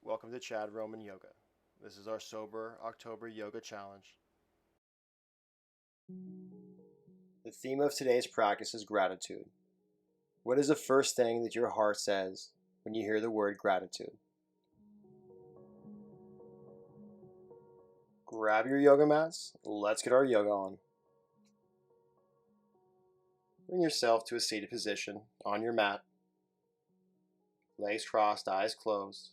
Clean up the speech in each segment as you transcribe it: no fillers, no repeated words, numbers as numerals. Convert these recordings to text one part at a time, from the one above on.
Welcome to Chad Roman Yoga. This is our Sober October Yoga Challenge. The theme of today's practice is gratitude. What is the first thing that your heart says when you hear the word gratitude? Grab your yoga mats. Let's get our yoga on. Bring yourself to a seated position on your mat. Legs crossed, eyes closed.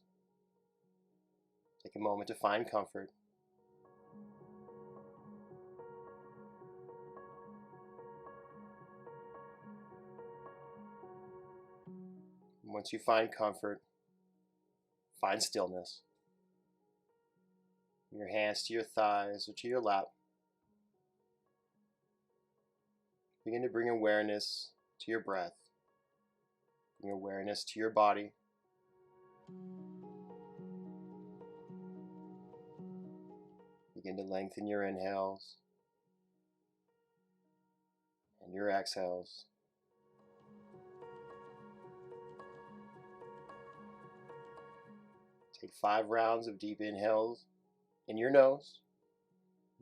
Take a moment to find comfort. Once you find comfort, find stillness. Bring your hands to your thighs or to your lap. Begin to bring awareness to your breath. Bring awareness to your body. Begin to lengthen your inhales and your exhales. Take 5 rounds of deep inhales in your nose.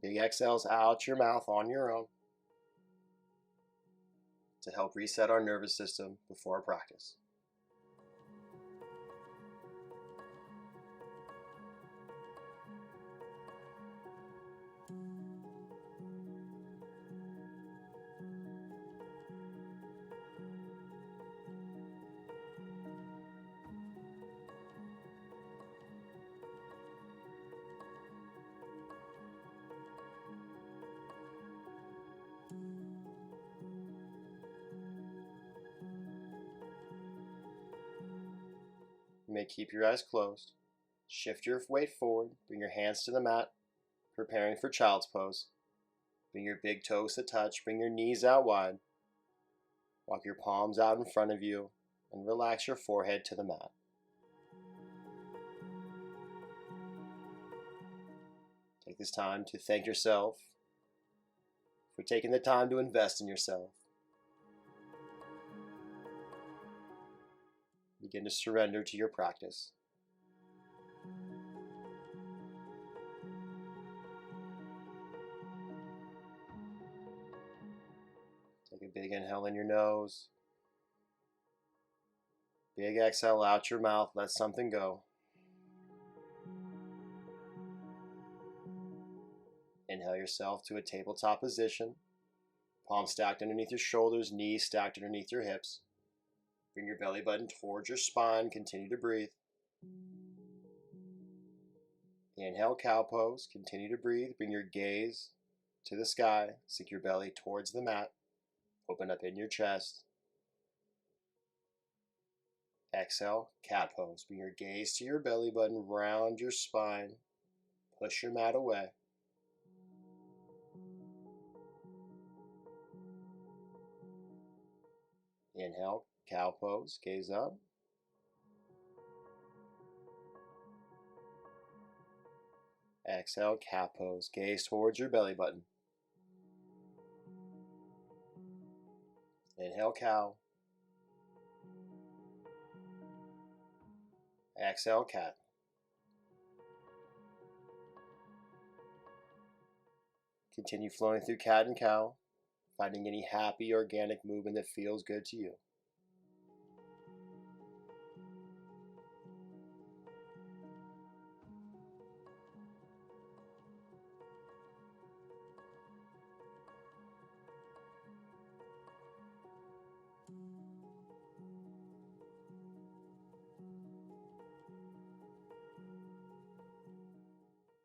Big exhales out your mouth on your own to help reset our nervous system before our practice. You may keep your eyes closed. Shift your weight forward. Bring your hands to the mat, preparing for child's pose. Bring your big toes to touch. Bring your knees out wide. Walk your palms out in front of you and relax your forehead to the mat. Take this time to thank yourself for taking the time to invest in yourself. Begin to surrender to your practice. Take a big inhale in your nose. Big exhale out your mouth. Let something go. Inhale yourself to a tabletop position. Palms stacked underneath your shoulders, knees stacked underneath your hips. Bring your belly button towards your spine. Continue to breathe. Inhale, cow pose. Continue to breathe. Bring your gaze to the sky. Sink your belly towards the mat. Open up in your chest. Exhale, cat pose. Bring your gaze to your belly button. Round your spine. Push your mat away. Inhale, cow pose. Gaze up. Exhale, cat pose. Gaze towards your belly button. Inhale, cow. Exhale, cat. Continue flowing through cat and cow, finding any happy organic movement that feels good to you.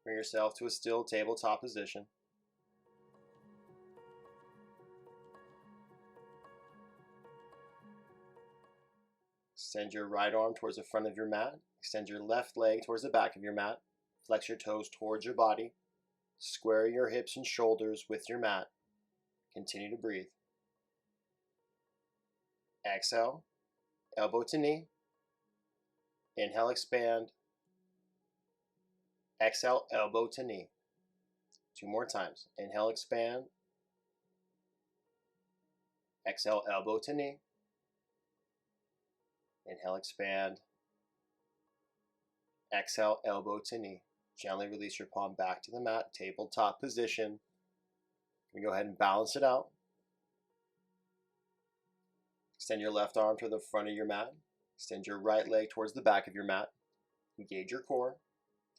Bring yourself to a still tabletop position. Extend your right arm towards the front of your mat. Extend your left leg towards the back of your mat. Flex your toes towards your body. Square your hips and shoulders with your mat. Continue to breathe. Exhale, elbow to knee. Inhale, expand. Exhale, elbow to knee. 2 more times. Inhale, expand. Exhale, elbow to knee. Inhale, expand. Exhale, elbow to knee. Gently release your palm back to the mat, tabletop position. You go ahead and balance it out. Extend your left arm to the front of your mat. Extend your right leg towards the back of your mat. Engage your core.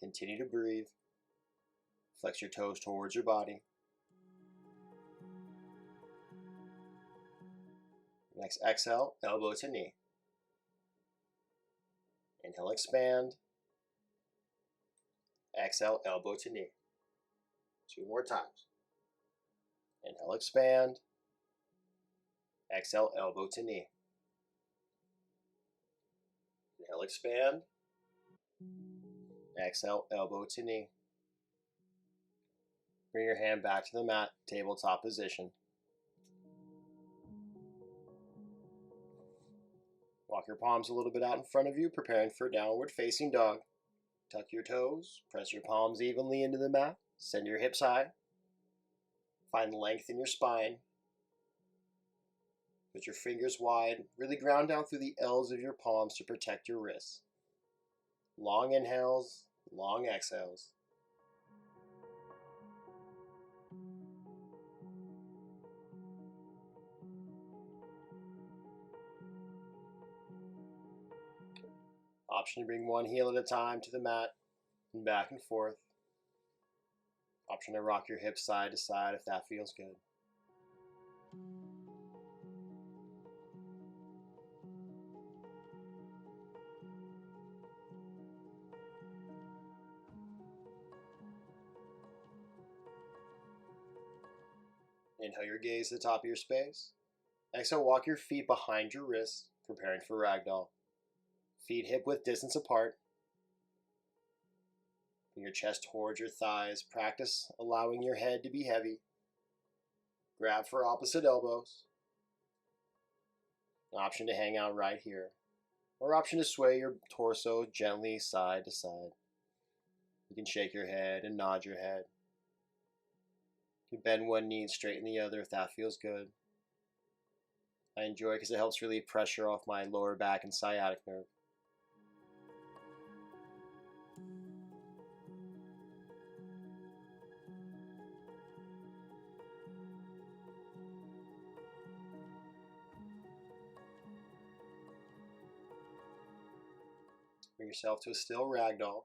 Continue to breathe. Flex your toes towards your body. Next exhale, elbow to knee. Inhale, expand. Exhale, elbow to knee. 2 more times. Inhale, expand. Exhale, elbow to knee. Inhale, expand. Exhale, elbow to knee. Bring your hand back to the mat, tabletop position. Walk your palms a little bit out in front of you, preparing for downward facing dog. Tuck your toes, press your palms evenly into the mat, send your hips high. Find length in your spine. Put your fingers wide, really ground down through the L's of your palms to protect your wrists. Long inhales, long exhales. Option to bring one heel at a time to the mat and back and forth. Option to rock your hips side to side if that feels good. Inhale your gaze to the top of your space. Exhale, walk your feet behind your wrists, preparing for ragdoll. Feet hip width distance apart. Bring your chest towards your thighs. Practice allowing your head to be heavy. Grab for opposite elbows. An option to hang out right here. Or option to sway your torso gently side to side. You can shake your head and nod your head. You can bend one knee and straighten the other if that feels good. I enjoy it because it helps relieve pressure off my lower back and sciatic nerve. Bring yourself to a still ragdoll.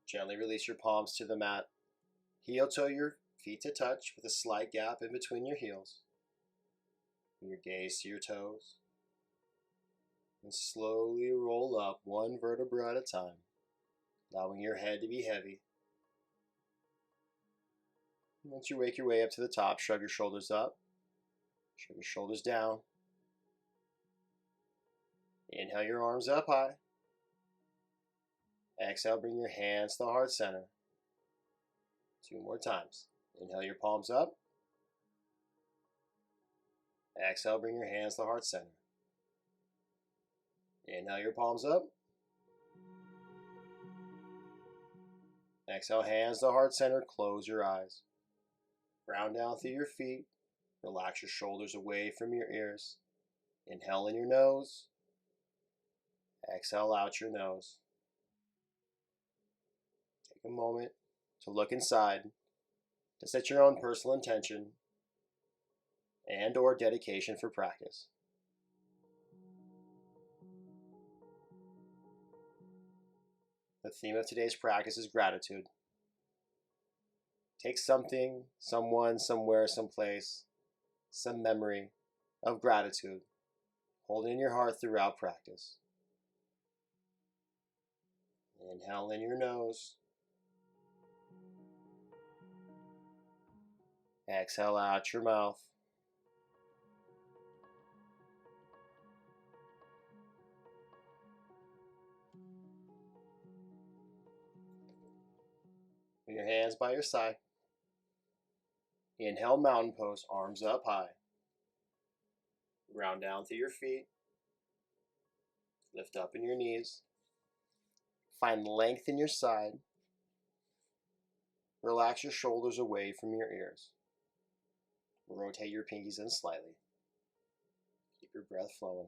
Gently release your palms to the mat. Heel toe your feet to touch with a slight gap in between your heels. Bring your gaze to your toes. And slowly roll up one vertebra at a time, allowing your head to be heavy. And once you wake your way up to the top, shrug your shoulders up, shrug your shoulders down. Inhale your arms up high. Exhale, bring your hands to the heart center. 2 more times. Inhale your palms up. Exhale, bring your hands to the heart center. Inhale your palms up. Exhale, hands to the heart center. Close your eyes. Ground down through your feet. Relax your shoulders away from your ears. Inhale in your nose. Exhale out your nose. Take a moment to look inside, to set your own personal intention and or dedication for practice. The theme of today's practice is gratitude. Take something, someone, somewhere, someplace, some memory of gratitude. Hold it in your heart throughout practice. Inhale in your nose. Exhale out your mouth. Bring your hands by your side. Inhale, mountain pose, arms up high. Ground down through your feet. Lift up in your knees. Find length in your side. Relax your shoulders away from your ears. Rotate your pinkies in slightly. Keep your breath flowing.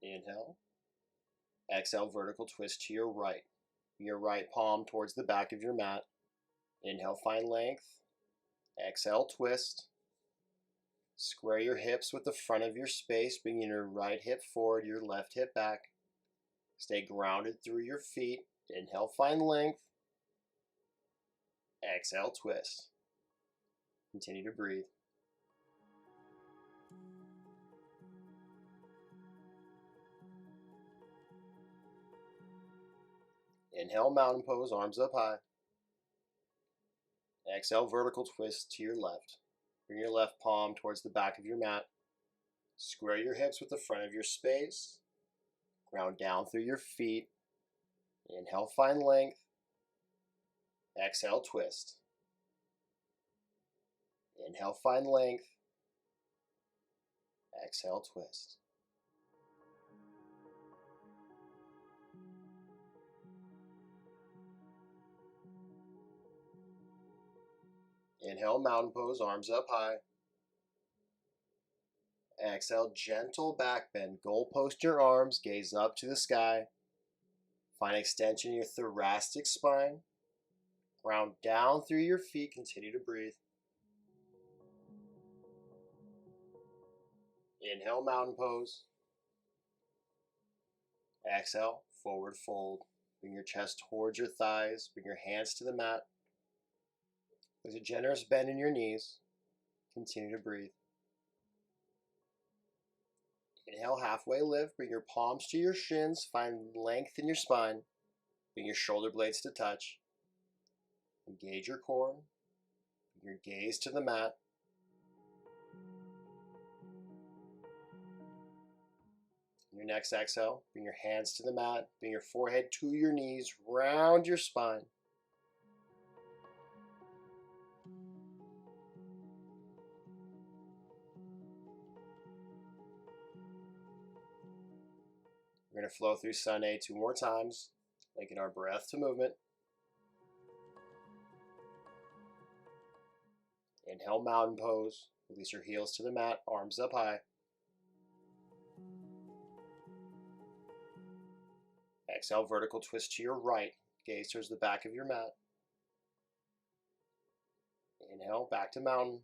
Inhale. Exhale, vertical twist to your right. Bring your right palm towards the back of your mat. Inhale, find length. Exhale, twist. Square your hips with the front of your space, bringing your right hip forward, your left hip back. Stay grounded through your feet. Inhale, find length. Exhale, twist. Continue to breathe. Inhale, mountain pose, arms up high. Exhale, vertical twist to your left. Bring your left palm towards the back of your mat. Square your hips with the front of your space. Ground down through your feet. Inhale, find length. Exhale, twist. Inhale, find length. Exhale, twist. Inhale, mountain pose, arms up high. Exhale, gentle back bend. Goal post your arms, gaze up to the sky. Find extension in your thoracic spine. Ground down through your feet, continue to breathe. Inhale, mountain pose. Exhale, forward fold. Bring your chest towards your thighs, bring your hands to the mat. There's a generous bend in your knees. Continue to breathe. Inhale, halfway lift. Bring your palms to your shins. Find length in your spine. Bring your shoulder blades to touch. Engage your core. Bring your gaze to the mat. In your next exhale, bring your hands to the mat. Bring your forehead to your knees. Round your spine. We're going to flow through Sun A 2 more times, linking our breath to movement. Inhale, mountain pose. Release your heels to the mat, arms up high. Exhale, vertical twist to your right. Gaze towards the back of your mat. Inhale, back to mountain.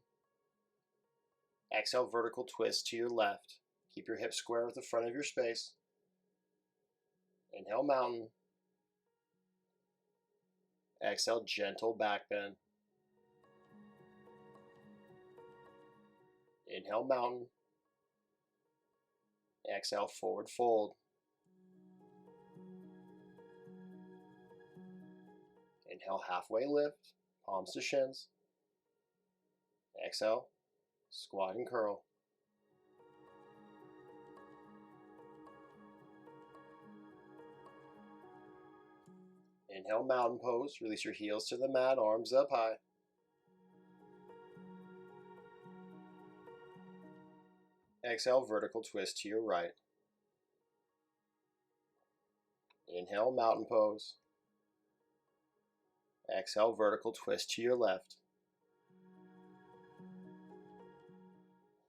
Exhale, vertical twist to your left. Keep your hips square with the front of your space. Inhale, mountain. Exhale, gentle back bend. Inhale, mountain. Exhale, forward fold. Inhale, halfway lift, palms to shins. Exhale, squat and curl. Inhale, mountain pose. Release your heels to the mat, arms up high. Exhale, vertical twist to your right. Inhale, mountain pose. Exhale, vertical twist to your left.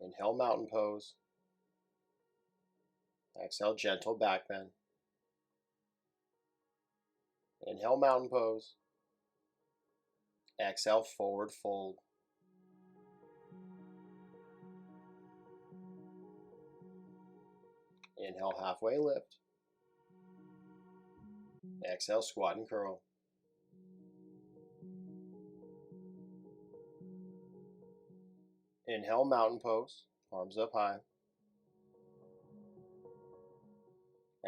Inhale, mountain pose. Exhale, gentle back bend. Inhale, mountain pose. Exhale, forward fold. Inhale, halfway lift. Exhale, squat and curl. Inhale, mountain pose, arms up high.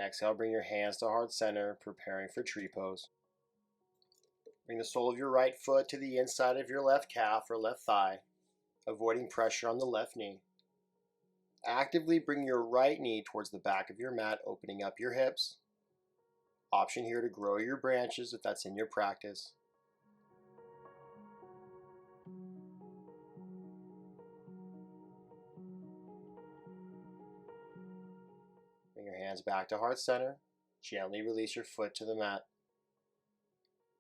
Exhale, bring your hands to heart center, preparing for tree pose. Bring the sole of your right foot to the inside of your left calf or left thigh, avoiding pressure on the left knee. Actively bring your right knee towards the back of your mat, opening up your hips. Option here to grow your branches if that's in your practice. Hands back to heart center. Gently release your foot to the mat.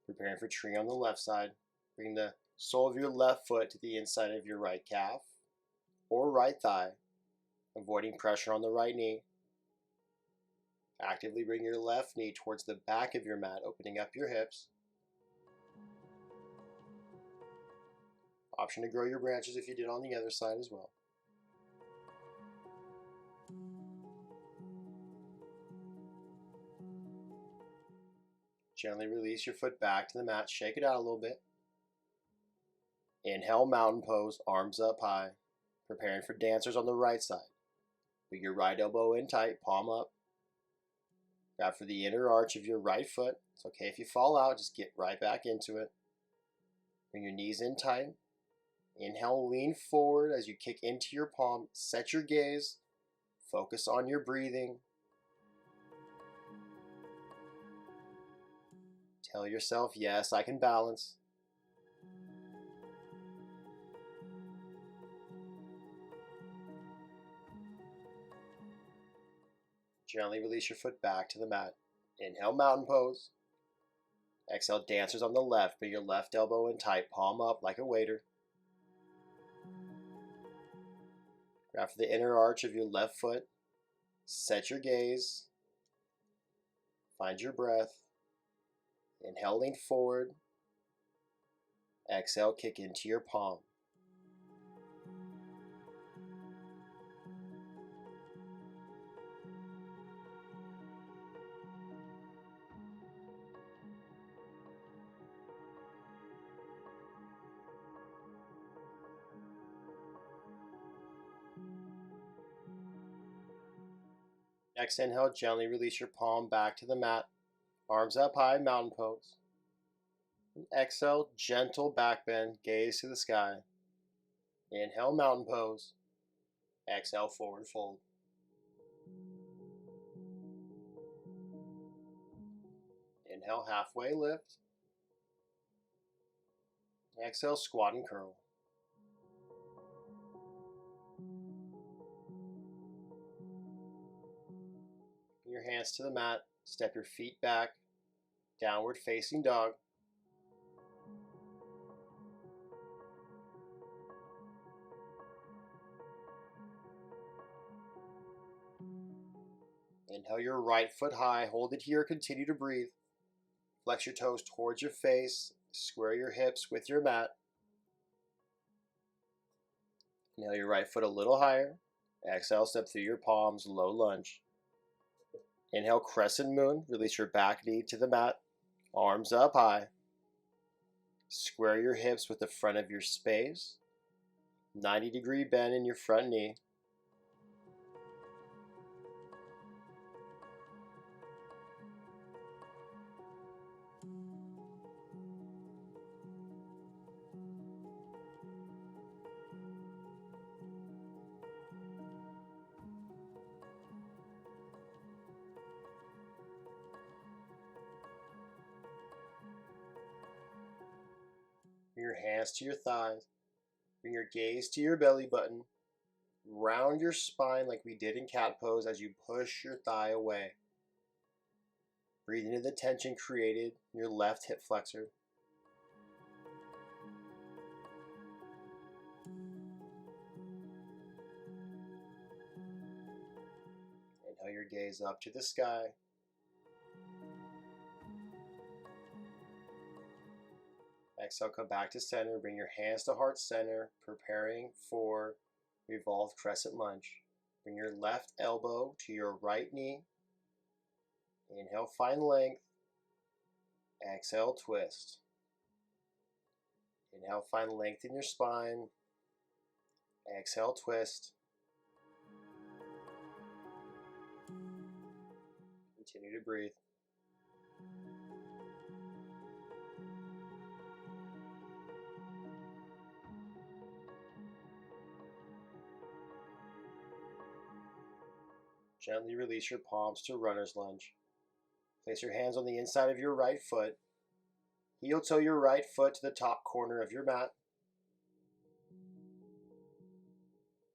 Preparing for tree on the left side. Bring the sole of your left foot to the inside of your right calf or right thigh, avoiding pressure on the right knee. Actively bring your left knee towards the back of your mat, opening up your hips. Option to grow your branches if you did on the other side as well. Gently release your foot back to the mat, shake it out a little bit. Inhale, mountain pose, arms up high. Preparing for dancers on the right side. Put your right elbow in tight, palm up. Grab for the inner arch of your right foot. It's okay if you fall out, just get right back into it. Bring your knees in tight. Inhale, lean forward as you kick into your palm. Set your gaze. Focus on your breathing. Tell yourself, yes, I can balance. Gently release your foot back to the mat. Inhale, mountain pose. Exhale, dancers on the left. Bring your left elbow in tight, palm up like a waiter. Grab for the inner arch of your left foot. Set your gaze. Find your breath. Inhale, lean forward. Exhale, kick into your palm. Next inhale, gently release your palm back to the mat. Arms up high, mountain pose. And exhale, gentle back bend, gaze to the sky. Inhale, mountain pose. Exhale, forward fold. Inhale, halfway lift. Exhale, squat and curl. Bring your hands to the mat. Step your feet back. Downward facing dog. Inhale your right foot high. Hold it here. Continue to breathe. Flex your toes towards your face. Square your hips with your mat. Inhale your right foot a little higher. Exhale, step through your palms, low lunge. Inhale, crescent moon. Release your back knee to the mat. Arms up high. Square your hips with the front of your space. 90-degree bend in your front knee. Bring your hands to your thighs. Bring your gaze to your belly button. Round your spine like we did in cat pose as you push your thigh away. Breathe into the tension created in your left hip flexor. Inhale your gaze up to the sky. Exhale, come back to center. Bring your hands to heart center, preparing for revolved crescent lunge. Bring your left elbow to your right knee. Inhale, find length. Exhale, twist. Inhale, find length in your spine. Exhale, twist. Continue to breathe. Gently release your palms to runner's lunge. Place your hands on the inside of your right foot. Heel toe your right foot to the top corner of your mat.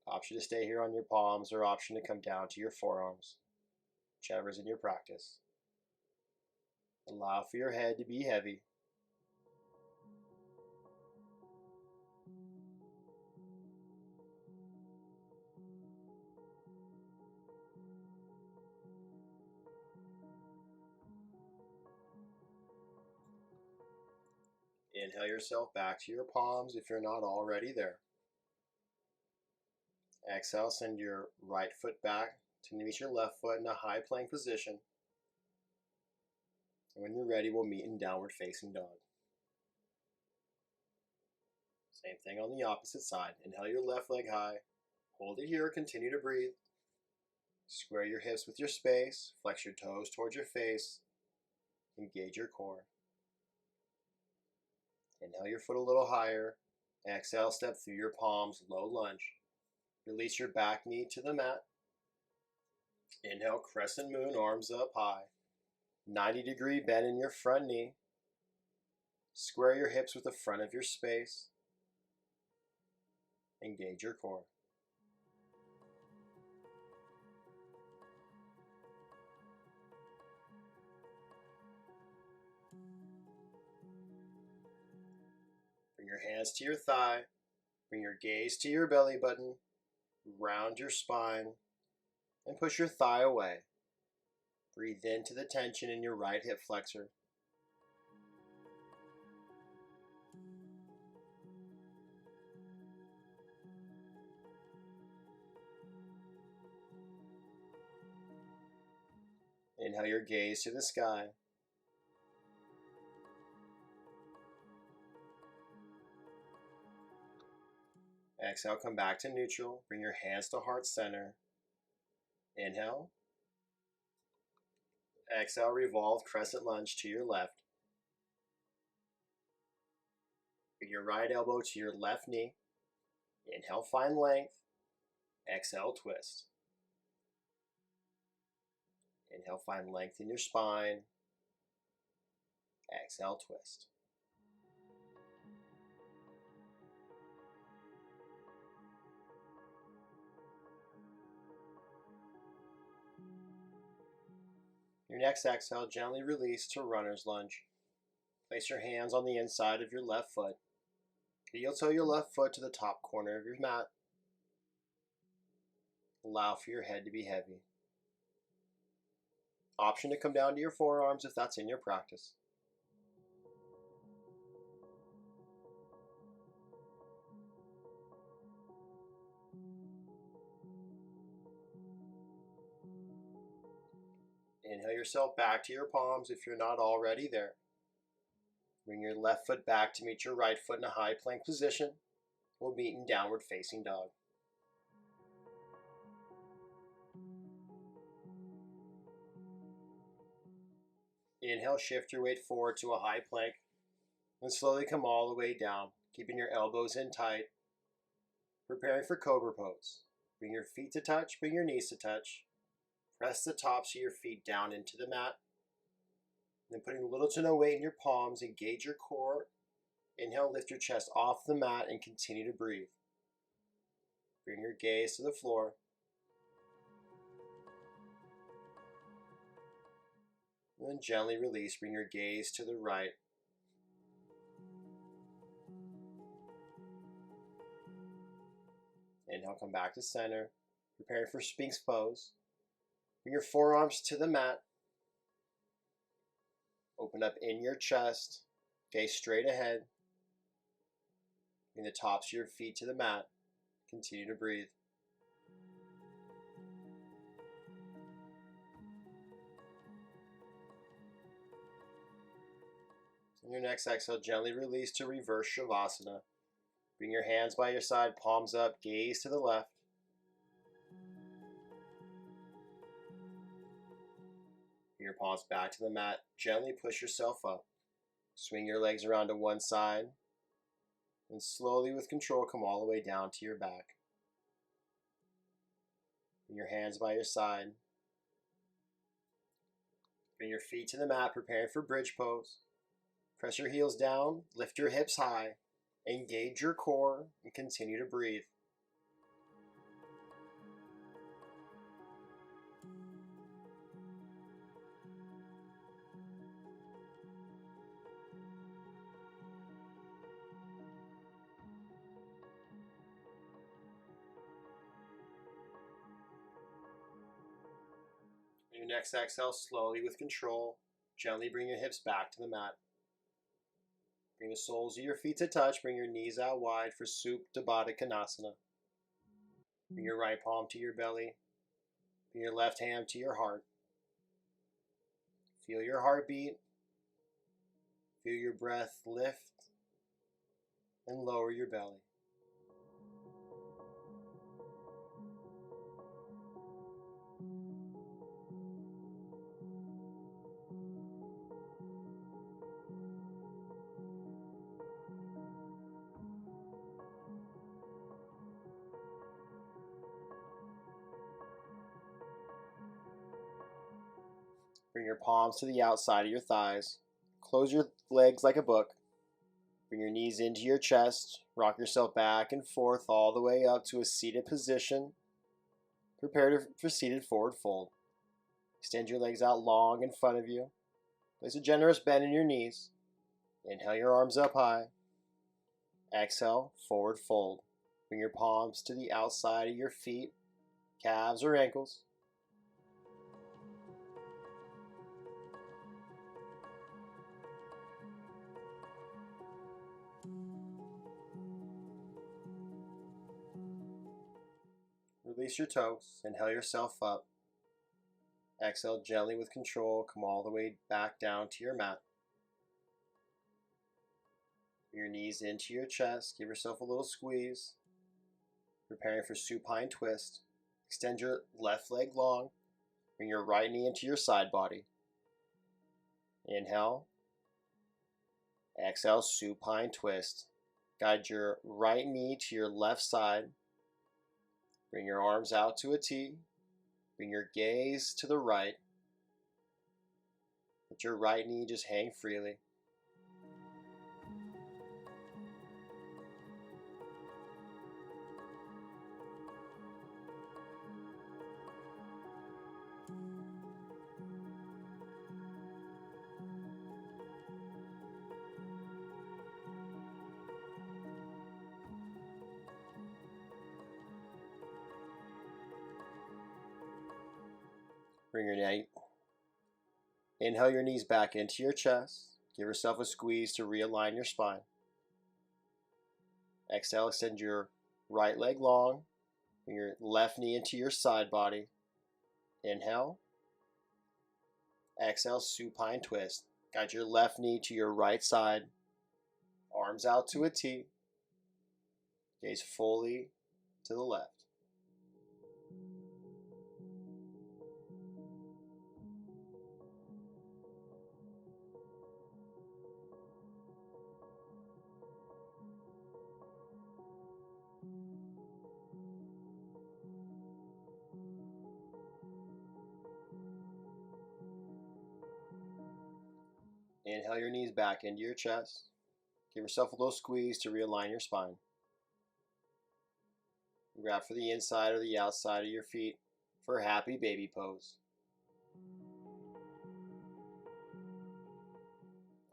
Option to stay here on your palms or option to come down to your forearms. whichever is in your practice. Allow for your head to be heavy. Inhale yourself back to your palms if you're not already there. Exhale, send your right foot back to meet your left foot in a high plank position. And when you're ready, we'll meet in downward facing dog. Same thing on the opposite side. Inhale your left leg high. Hold it here, continue to breathe. Square your hips with your space. Flex your toes towards your face. Engage your core. Inhale your foot a little higher. Exhale, step through your palms, low lunge. Release your back knee to the mat. Inhale, crescent moon, arms up high. 90-degree bend in your front knee. Square your hips with the front of your space. Engage your core. Bring your hands to your thigh. Bring your gaze to your belly button. Round your spine and push your thigh away. Breathe into the tension in your right hip flexor. Inhale your gaze to the sky. Exhale, come back to neutral. Bring your hands to heart center. Inhale. Exhale, revolve crescent lunge to your left. Bring your right elbow to your left knee. Inhale, find length. Exhale, twist. Inhale, find length in your spine. Exhale, twist. Your next exhale, gently release to runner's lunge. Place your hands on the inside of your left foot. Heel toe your left foot to the top corner of your mat. Allow for your head to be heavy. Option to come down to your forearms if that's in your practice. Inhale yourself back to your palms if you're not already there. Bring your left foot back to meet your right foot in a high plank position. We'll meet in downward facing dog. Inhale, shift your weight forward to a high plank and slowly come all the way down, keeping your elbows in tight. Preparing for cobra pose. Bring your feet to touch, bring your knees to touch. Press the tops of your feet down into the mat. Then putting little to no weight in your palms, engage your core. Inhale, lift your chest off the mat and continue to breathe. Bring your gaze to the floor. And then gently release, bring your gaze to the right. Inhale, come back to center. Preparing for Sphinx pose. Bring your forearms to the mat. Open up in your chest. Gaze straight ahead. Bring the tops of your feet to the mat. Continue to breathe. On your next exhale, gently release to reverse Shavasana. Bring your hands by your side, palms up, gaze to the left. Bring your palms back to the mat. Gently push yourself up. Swing your legs around to one side. And slowly with control, come all the way down to your back. Bring your hands by your side. Bring your feet to the mat, preparing for bridge pose. Press your heels down, lift your hips high. Engage your core and continue to breathe. Your next exhale, slowly with control, gently bring your hips back to the mat. Bring the soles of your feet to touch. Bring your knees out wide for Supta Baddha Konasana. Bring your right palm to your belly. Bring your left hand to your heart. Feel your heartbeat. Feel your breath lift and lower your belly. Bring your palms to the outside of your thighs. Close your legs like a book. Bring your knees into your chest. Rock yourself back and forth all the way up to a seated position. Prepare for seated forward fold. Extend your legs out long in front of you. Place a generous bend in your knees. Inhale your arms up high. Exhale, forward fold. Bring your palms to the outside of your feet, calves or ankles. Release your toes. Inhale yourself up. Exhale gently with control. Come all the way back down to your mat. Bring your knees into your chest. Give yourself a little squeeze. Preparing for supine twist. Extend your left leg long. Bring your right knee into your side body. Inhale. Exhale, supine twist. Guide your right knee to your left side. Bring your arms out to a T. Bring your gaze to the right. Let your right knee just hang freely. Bring your knee. Inhale your knees back into your chest. Give yourself a squeeze to realign your spine. Exhale, extend your right leg long. Bring your left knee into your side body. Inhale. Exhale, supine twist. Guide your left knee to your right side. Arms out to a T. Gaze fully to the left. Inhale your knees back into your chest. Give yourself a little squeeze to realign your spine. Grab for the inside or the outside of your feet for a happy baby pose.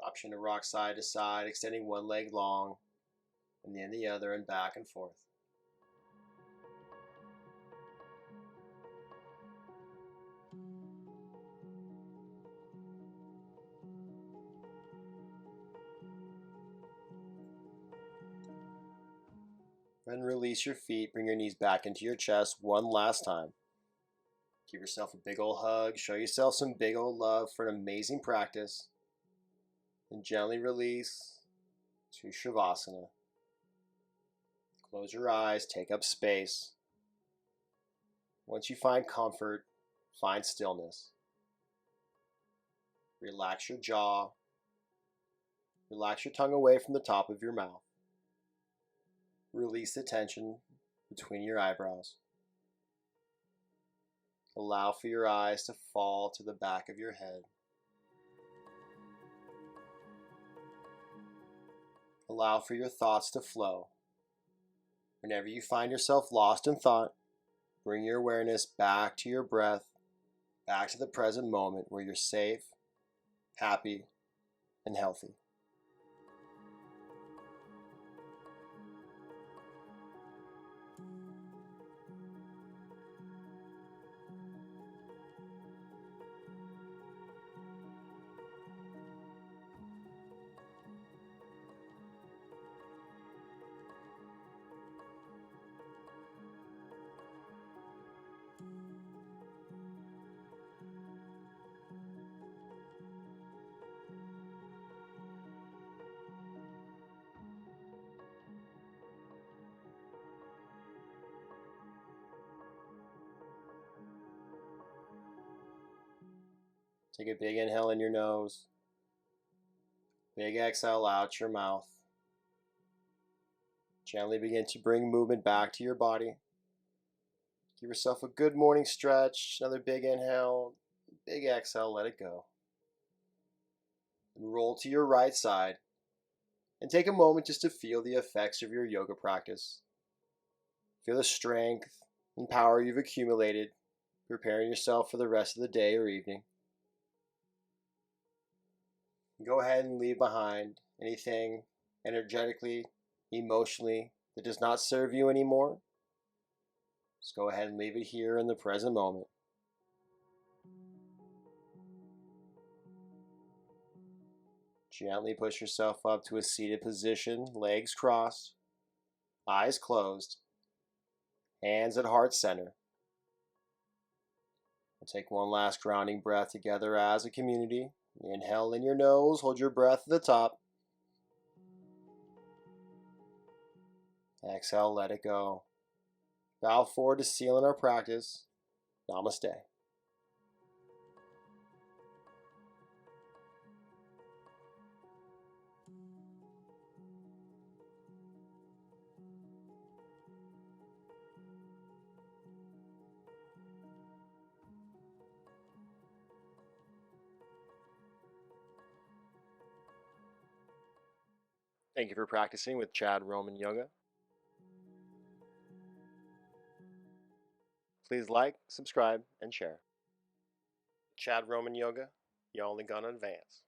Option to rock side to side, extending one leg long and then the other and back and forth. Then release your feet, bring your knees back into your chest one last time. Give yourself a big old hug, show yourself some big old love for an amazing practice. Then gently release to Shavasana. Close your eyes, take up space. Once you find comfort, find stillness. Relax your jaw. Relax your tongue away from the top of your mouth. Release the tension between your eyebrows. Allow for your eyes to fall to the back of your head. Allow for your thoughts to flow. Whenever you find yourself lost in thought, bring your awareness back to your breath, back to the present moment where you're safe, happy, and healthy. Take a big inhale in your nose. Big exhale out your mouth. Gently begin to bring movement back to your body. Give yourself a good morning stretch. Another big inhale. Big exhale, let it go. And roll to your right side. And take a moment just to feel the effects of your yoga practice. Feel the strength and power you've accumulated, preparing yourself for the rest of the day or evening. Go ahead and leave behind anything energetically, emotionally that does not serve you anymore. Just go ahead and leave it here in the present moment. Gently push yourself up to a seated position, legs crossed, eyes closed, hands at heart center. We'll take one last grounding breath together as a community. Inhale in your nose, hold your breath at the top. Exhale, let it go. Bow forward to seal in our practice. Namaste. Thank you for practicing with Chad Roman Yoga. Please like, subscribe, and share. Chad Roman Yoga, you only gonna advance.